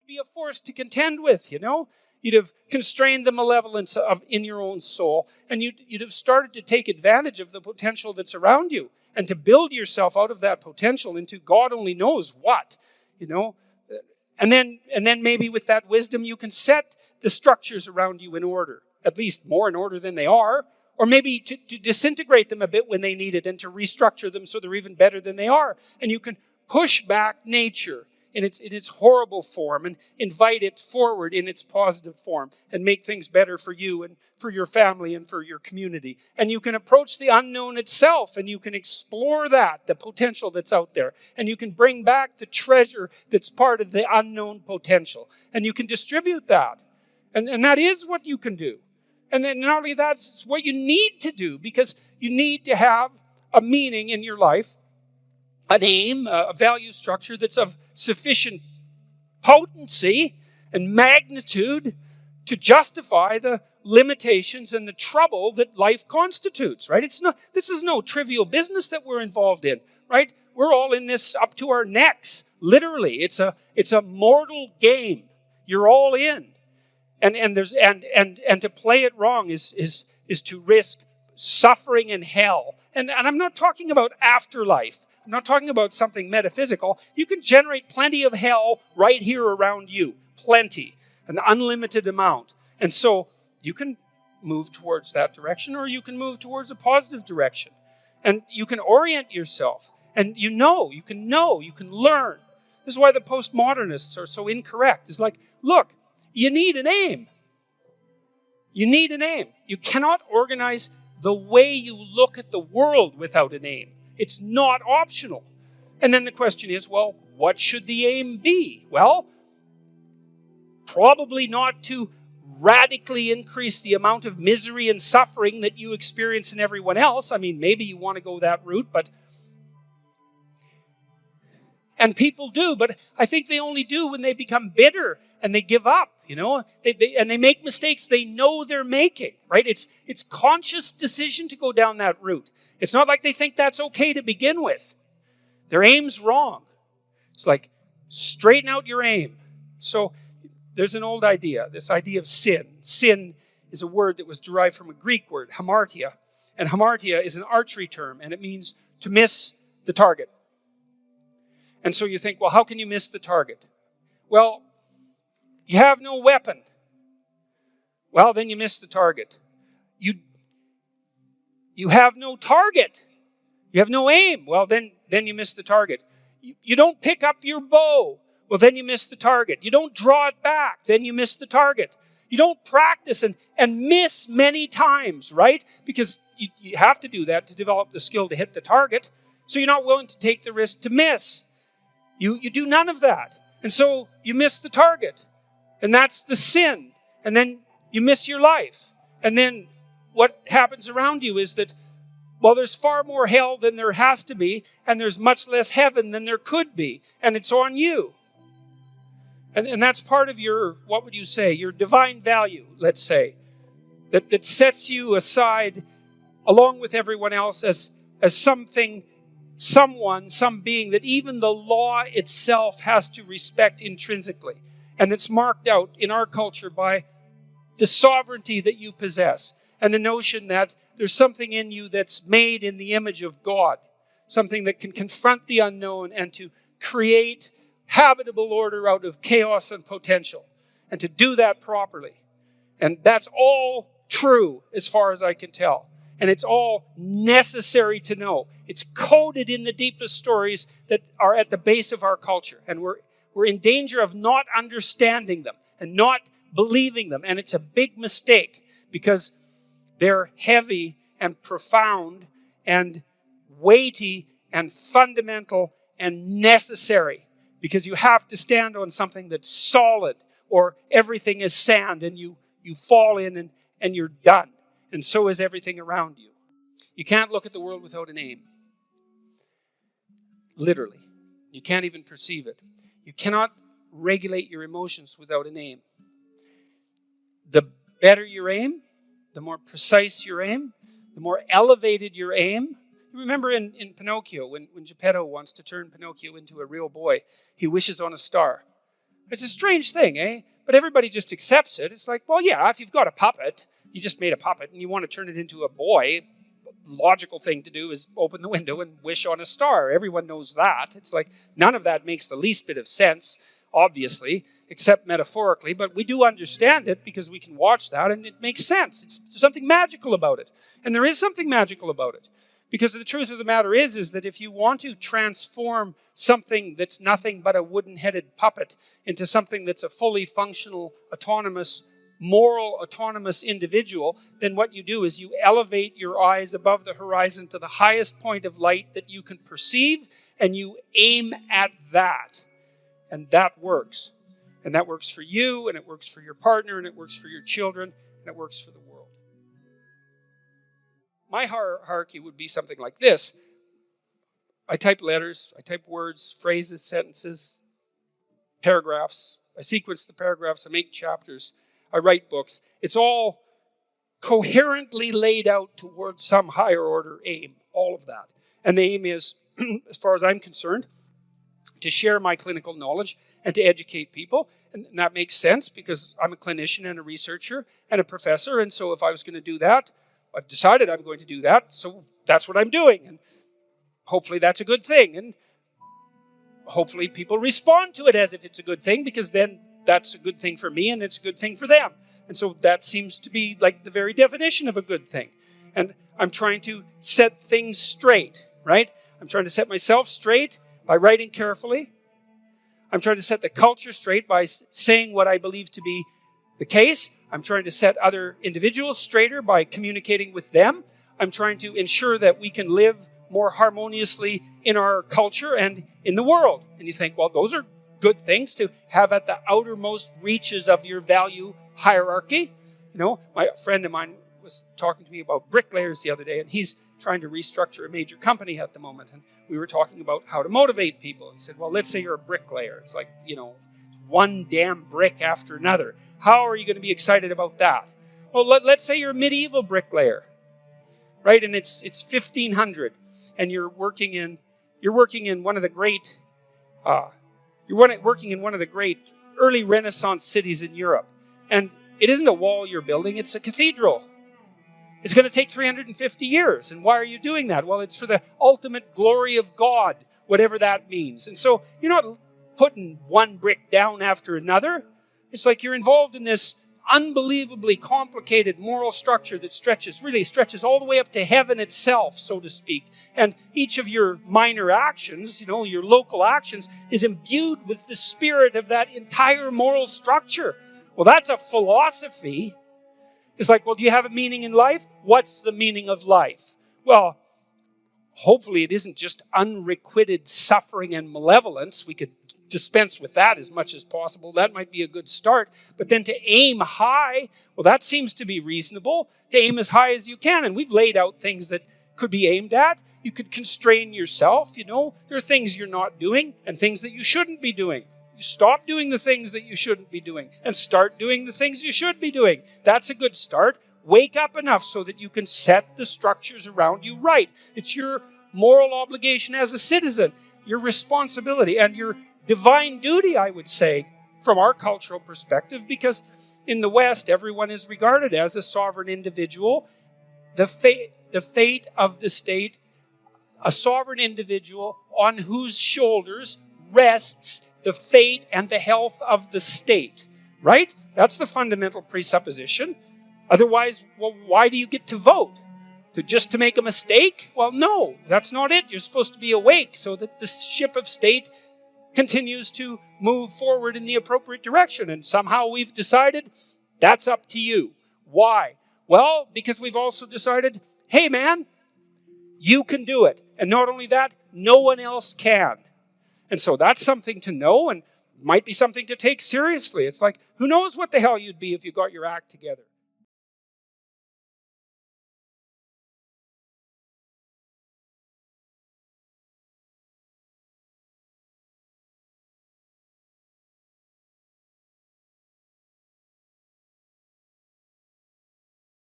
be a force to contend with, You'd have constrained the malevolence in your own soul, and you'd have started to take advantage of the potential that's around you and to build yourself out of that potential into God only knows what, And then maybe with that wisdom, you can set the structures around you in order, at least more in order than they are, or maybe to disintegrate them a bit when they need it and to restructure them so they're even better than they are. And you can push back nature in its horrible form and invite it forward in its positive form and make things better for you and for your family and for your community. And you can approach the unknown itself and you can explore the potential that's out there. And you can bring back the treasure that's part of the unknown potential. And you can distribute that. And that is what you can do. And then not only that's what you need to do, because you need to have a meaning in your life, an aim, a value structure that's of sufficient potency and magnitude to justify the limitations and the trouble that life constitutes, right? This is no trivial business that we're involved in, right? We're all in this up to our necks, literally. It's a mortal game. You're all in. And to play it wrong is to risk suffering in hell. And I'm not talking about afterlife. I'm not talking about something metaphysical. You can generate plenty of hell right here around you. Plenty. An unlimited amount. And so you can move towards that direction, or you can move towards a positive direction. And you can orient yourself. And you can learn. This is why the postmodernists are so incorrect. It's like, look, you need an aim. You need an aim. You cannot organize the way you look at the world without an aim. It's not optional. And then the question is, well, what should the aim be? Well, probably not to radically increase the amount of misery and suffering that you experience in everyone else. I mean, maybe you want to go that route, and people do, but I think they only do when they become bitter and they give up, and they make mistakes they know they're making, right? It's conscious decision to go down that route. It's not like they think that's okay to begin with. Their aim's wrong. It's like, straighten out your aim. So there's an old idea, this idea of sin. Sin is a word that was derived from a Greek word, hamartia. And hamartia is an archery term, and it means to miss the target. And so you think, well, how can you miss the target? Well, you have no weapon. Well, then you miss the target. You have no target. You have no aim. Well, then you miss the target. You don't pick up your bow. Well, then you miss the target. You don't draw it back. Then you miss the target. You don't practice and miss many times, right? Because you have to do that to develop the skill to hit the target. So you're not willing to take the risk to miss. You do none of that. And so you miss the target. And that's the sin. And then you miss your life. And then what happens around you is that, well, there's far more hell than there has to be, and there's much less heaven than there could be. And it's on you. And that's part of your, what would you say, your divine value, let's say, that sets you aside along with everyone else as something, someone, some being that even the law itself has to respect intrinsically. And it's marked out in our culture by the sovereignty that you possess and the notion that there's something in you that's made in the image of God, something that can confront the unknown and to create habitable order out of chaos and potential, and to do that properly. And that's all true as far as I can tell. And it's all necessary to know. It's coded in the deepest stories that are at the base of our culture. And we're in danger of not understanding them and not believing them. And it's a big mistake because they're heavy and profound and weighty and fundamental and necessary. Because you have to stand on something that's solid, or everything is sand and you fall in and you're done. And so is everything around you. You can't look at the world without an aim. Literally. You can't even perceive it. You cannot regulate your emotions without an aim. The better your aim, the more precise your aim, the more elevated your aim. You remember in Pinocchio, when Geppetto wants to turn Pinocchio into a real boy, he wishes on a star. It's a strange thing, eh? But everybody just accepts it. It's like, well, yeah, if you've got a puppet, you just made a puppet and you want to turn it into a boy, the logical thing to do is open the window and wish on a star. Everyone knows that. It's like none of that makes the least bit of sense, obviously, except metaphorically, but we do understand it because we can watch that and it makes sense. There's something magical about it. And there is something magical about it. Because the truth of the matter is that if you want to transform something that's nothing but a wooden-headed puppet into something that's a fully functional, autonomous, moral, autonomous individual, then what you do is you elevate your eyes above the horizon to the highest point of light that you can perceive, and you aim at that. And that works. And that works for you, and it works for your partner, and it works for your children, and it works for the world. My hierarchy would be something like this. I type letters, I type words, phrases, sentences, paragraphs. I sequence the paragraphs, I make chapters, I write books. It's all coherently laid out towards some higher order aim, all of that. And the aim is, as far as I'm concerned, to share my clinical knowledge and to educate people. And that makes sense because I'm a clinician and a researcher and a professor. And so if I was going to do that, I've decided I'm going to do that, so that's what I'm doing. And hopefully that's a good thing. And hopefully people respond to it as if it's a good thing, because then that's a good thing for me and it's a good thing for them. And so that seems to be like the very definition of a good thing. And I'm trying to set things straight, right? I'm trying to set myself straight by writing carefully. I'm trying to set the culture straight by saying what I believe to be the case. I'm trying to set other individuals straighter by communicating with them. I'm trying to ensure that we can live more harmoniously in our culture and in the world. And you think, well, those are good things to have at the outermost reaches of your value hierarchy. You know, my friend of mine was talking to me about bricklayers the other day, and he's trying to restructure a major company at the moment. And we were talking about how to motivate people. He said, well, let's say you're a bricklayer. It's like, you know, one damn brick after another. How are you going to be excited about that? Well, let's say you're a medieval bricklayer, right? And it's 1500, and you're working in one of the great early Renaissance cities in Europe. And it isn't a wall you're building, it's a cathedral. It's going to take 350 years. And why are you doing that? Well, it's for the ultimate glory of God, whatever that means. And so you're not putting one brick down after another. It's like you're involved in this unbelievably complicated moral structure that stretches all the way up to heaven itself, so to speak. And each of your minor actions, your local actions, is imbued with the spirit of that entire moral structure. Well, that's a philosophy. It's like, well, do you have a meaning in life? What's the meaning of life? Well, hopefully it isn't just unrequited suffering and malevolence. We could dispense with that as much as possible. That might be a good start. But then to aim high, well, that seems to be reasonable. To aim as high as you can. And we've laid out things that could be aimed at. You could constrain yourself, There are things you're not doing and things that you shouldn't be doing. You stop doing the things that you shouldn't be doing and start doing the things you should be doing. That's a good start. Wake up enough so that you can set the structures around you right. It's your moral obligation as a citizen, your responsibility, and your divine duty, I would say, from our cultural perspective, because in the West, everyone is regarded as a sovereign individual. The fate of the state, a sovereign individual on whose shoulders rests the fate and the health of the state, right? That's the fundamental presupposition. Otherwise, well, why do you get to vote? Just to make a mistake? Well, no, that's not it. You're supposed to be awake so that the ship of state continues to move forward in the appropriate direction. And somehow we've decided that's up to you. Why? Well, because we've also decided, hey man, you can do it. And not only that, no one else can. And so that's something to know and might be something to take seriously. It's like, who knows what the hell you'd be if you got your act together.